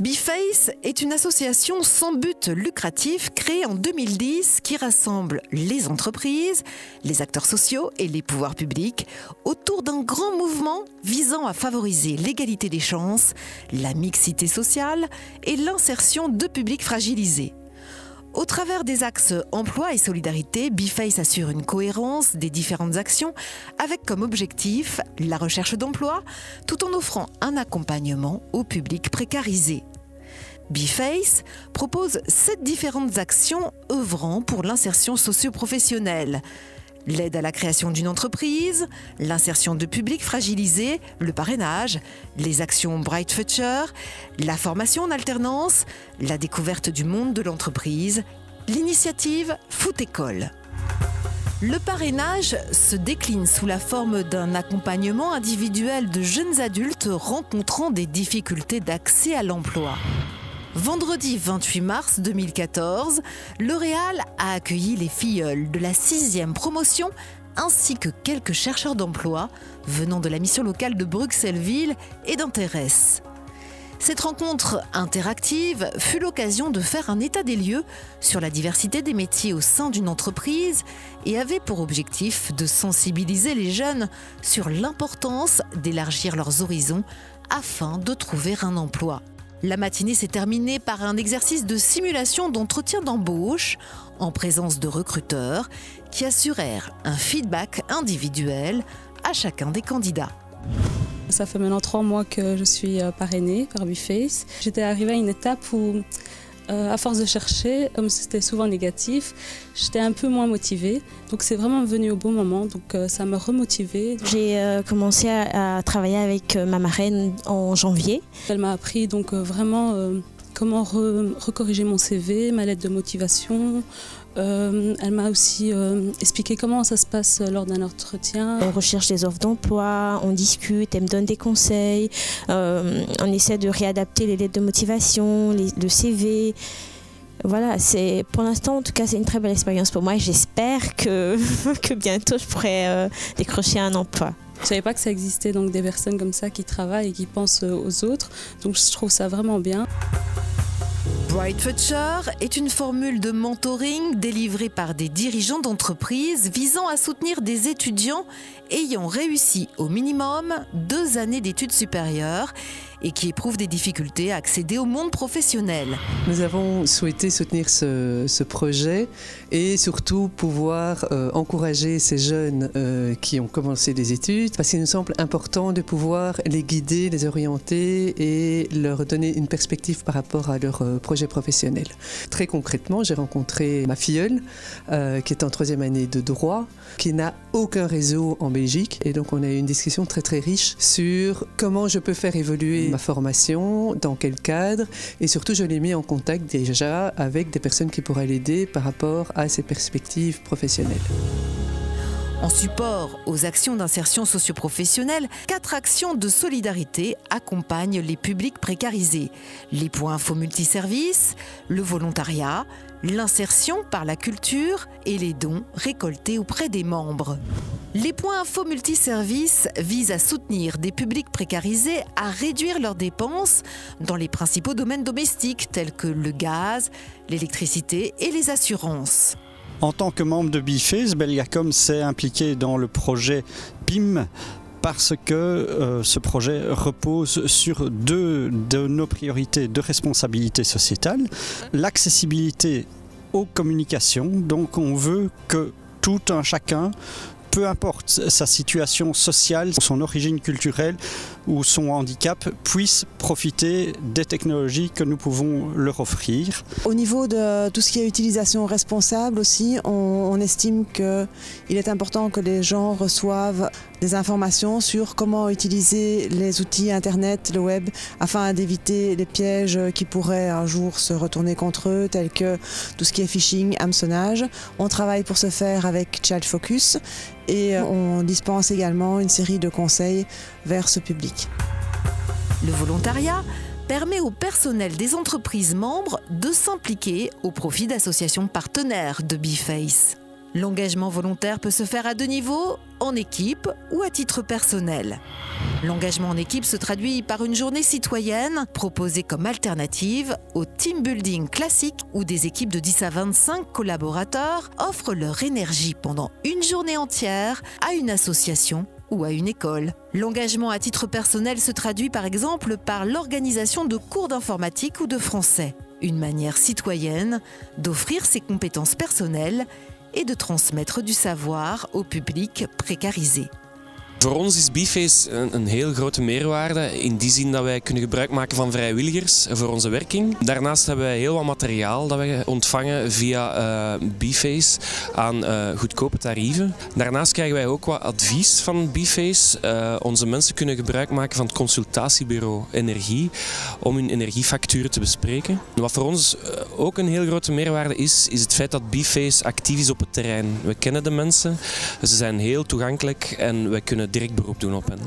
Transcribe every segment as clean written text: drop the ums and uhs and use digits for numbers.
BeFace est une association sans but lucratif créée en 2010 qui rassemble les entreprises, les acteurs sociaux et les pouvoirs publics autour d'un grand mouvement visant à favoriser l'égalité des chances, la mixité sociale et l'insertion de publics fragilisés. Au travers des axes emploi et solidarité, BeFace assure une cohérence des différentes actions avec comme objectif la recherche d'emploi tout en offrant un accompagnement au public précarisé. BeFace propose 7 différentes actions œuvrant pour l'insertion socio-professionnelle. L'aide à la création d'une entreprise, l'insertion de publics fragilisés, le parrainage, les actions Bright Future, la formation en alternance, la découverte du monde de l'entreprise, l'initiative Foot École. Le parrainage se décline sous la forme d'un accompagnement individuel de jeunes adultes rencontrant des difficultés d'accès à l'emploi. Vendredi 28 mars 2014, L'Oréal a accueilli les filleuls de la 6e promotion ainsi que quelques chercheurs d'emploi venant de la mission locale de Bruxelles-Ville et d'Intéresse. Cette rencontre interactive fut l'occasion de faire un état des lieux sur la diversité des métiers au sein d'une entreprise et avait pour objectif de sensibiliser les jeunes sur l'importance d'élargir leurs horizons afin de trouver un emploi. La matinée s'est terminée par un exercice de simulation d'entretien d'embauche en présence de recruteurs qui assurèrent un feedback individuel à chacun des candidats. Ça fait maintenant 3 mois que je suis parrainée par BeFace. J'étais arrivée à une étape où, à force de chercher, comme c'était souvent négatif, j'étais un peu moins motivée. Donc c'est vraiment venu au bon moment, donc ça m'a remotivée. J'ai commencé à travailler avec ma marraine en janvier. Elle m'a appris donc vraiment comment recorriger mon CV, ma lettre de motivation. Elle m'a aussi expliqué comment ça se passe lors d'un entretien. On recherche des offres d'emploi, on discute, elle me donne des conseils, on essaie de réadapter les lettres de motivation, le CV. Voilà, pour l'instant en tout cas c'est une très belle expérience pour moi et j'espère que bientôt je pourrai décrocher un emploi. Je ne savais pas que ça existait donc des personnes comme ça qui travaillent et qui pensent aux autres, donc je trouve ça vraiment bien. Bright Future est une formule de mentoring délivrée par des dirigeants d'entreprises visant à soutenir des étudiants ayant réussi au minimum 2 années d'études supérieures et qui éprouvent des difficultés à accéder au monde professionnel. Nous avons souhaité soutenir ce projet et surtout pouvoir encourager ces jeunes qui ont commencé des études parce qu'il nous semble important de pouvoir les guider, les orienter et leur donner une perspective par rapport à leur projet professionnel. Très concrètement, j'ai rencontré ma filleule qui est en 3e année de droit, qui n'a aucun réseau en Belgique et donc on a eu une discussion très très riche sur comment je peux faire évoluer ma formation, dans quel cadre et surtout je l'ai mis en contact déjà avec des personnes qui pourraient l'aider par rapport à ses perspectives professionnelles. En support aux actions d'insertion socio-professionnelle, 4 actions de solidarité accompagnent les publics précarisés. Les points info multiservices, le volontariat, l'insertion par la culture et les dons récoltés auprès des membres. Les points info multiservices visent à soutenir des publics précarisés à réduire leurs dépenses dans les principaux domaines domestiques tels que le gaz, l'électricité et les assurances. En tant que membre de BeFace, Belgacom s'est impliqué dans le projet PIM parce que ce projet repose sur 2 de nos priorités de responsabilité sociétale. L'accessibilité aux communications, donc on veut que tout un chacun, peu importe sa situation sociale, son origine culturelle ou son handicap, puisse profiter des technologies que nous pouvons leur offrir. Au niveau de tout ce qui est utilisation responsable aussi, on estime qu'il est important que les gens reçoivent des informations sur comment utiliser les outils Internet, le web, afin d'éviter les pièges qui pourraient un jour se retourner contre eux, tels que tout ce qui est phishing, hameçonnage. On travaille pour ce faire avec Child Focus et on dispense également une série de conseils vers ce public. Le volontariat permet au personnel des entreprises membres de s'impliquer au profit d'associations partenaires de BeFace. L'engagement volontaire peut se faire à 2 niveaux, en équipe ou à titre personnel. L'engagement en équipe se traduit par une journée citoyenne proposée comme alternative au team building classique où des équipes de 10 à 25 collaborateurs offrent leur énergie pendant une journée entière à une association ou à une école. L'engagement à titre personnel se traduit par exemple par l'organisation de cours d'informatique ou de français. Une manière citoyenne d'offrir ses compétences personnelles et de transmettre du savoir au public précarisé. Voor ons is BeFace een heel grote meerwaarde in die zin dat wij kunnen gebruik maken van vrijwilligers voor onze werking. Daarnaast hebben wij heel wat materiaal dat wij ontvangen via BeFace aan goedkope tarieven. Daarnaast krijgen wij ook wat advies van BeFace. Onze mensen kunnen gebruik maken van het consultatiebureau Energie om hun energiefacturen te bespreken. Wat voor ons ook een heel grote meerwaarde is het feit dat BeFace actief is op het terrein. We kennen de mensen, ze zijn heel toegankelijk en wij kunnen direct beroep doen op hen.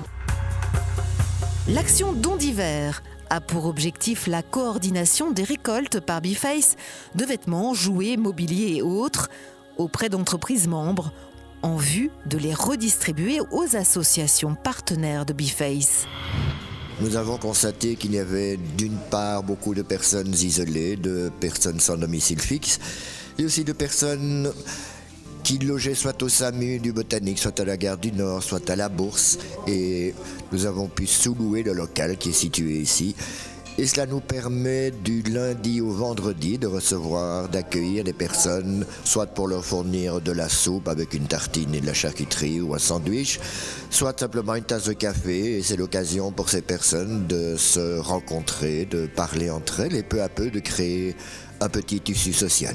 L'action Don d'hiver a pour objectif la coordination des récoltes par BeFace de vêtements, jouets, mobilier et autres auprès d'entreprises membres en vue de les redistribuer aux associations partenaires de BeFace. Nous avons constaté qu'il y avait d'une part beaucoup de personnes isolées, de personnes sans domicile fixe et aussi de personnes qui logeaient soit au SAMU du Botanique, soit à la Gare du Nord, soit à la Bourse. Et nous avons pu sous-louer le local qui est situé ici. Et cela nous permet du lundi au vendredi de recevoir, d'accueillir des personnes, soit pour leur fournir de la soupe avec une tartine et de la charcuterie ou un sandwich, soit simplement une tasse de café. Et c'est l'occasion pour ces personnes de se rencontrer, de parler entre elles et peu à peu de créer un petit tissu social.